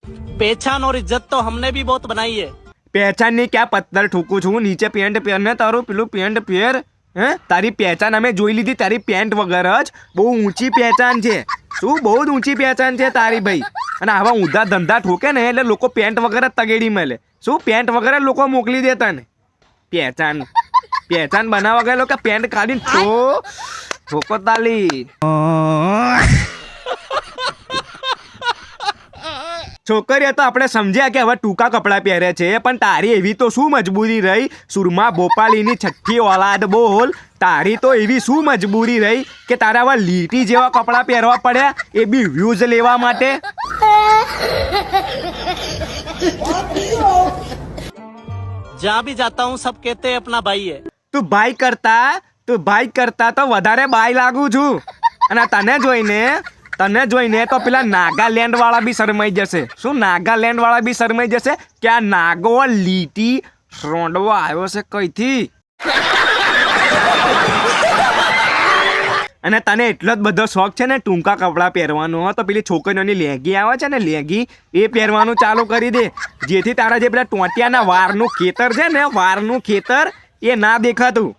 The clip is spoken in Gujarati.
पहचान और इज्जत तो हमने भी बहुत बनाई है। પહેચાન ની ક્યાં પત્તર ઠોકું છું નીચે પેન્ટ પહેર ને તારું પેલું પેન્ટ પહેર હે તારી પહેચાન અમે જોઈ લીધી તારી પેન્ટ વગર જ બહુ ઊંચી પહેચાન છે શું બહુ જ ઊંચી પહેચાન છે તારી ભાઈ અને આવા ઊંધા ધંધા ઠોકે ને એટલે લોકો પેન્ટ વગર જ તગેડી મળે શું પેન્ટ વગર જ લોકો મોકલી દેતા ને પહેચાન બનાવવા ગયેલો કે પેન્ટ કાઢીને ઠોકો તાલી છોકરીઓ તો આપણે સમજ્યા કે હવે ટૂંકા કપડાં પહેરે છે પણ તારી એવી તો શું મજબૂરી રહી સુરમા ભોપાલીની છઠ્ઠી ઓલાદ બોલ તારી તો એવી શું મજબૂરી રહી કે તારા આવા લીટી જેવા કપડાં પહેરવા પડ્યા એ બી વ્યૂઝ લેવા માટે जहाँ भी जाता हूँ सब कहते हैं अपना भाई है। તું ભાઈ કરતા તો વધારે બાઈ લાગુ છું અને તને જોઈને તો પેલા નાગાલેન્ડ વાળા બી શરમાઈ જશે શું નાગાલેન્ડ વાળા બી શરમાઈ જશે કે આ નાગો લીટી રોંડવો આવ્યો છે કઈથી અને તને એટલો જ બધો શોખ છે ને ટૂંકા કપડાં પહેરવાનો તો પેલી છોકરીઓની લેગી આવે છે ને લેગી એ પહેરવાનું ચાલુ કરી દે જેથી તારા જે પેલા ટોટિયાના વારનું ખેતર છે ને વારનું ખેતર એ ના દેખાતું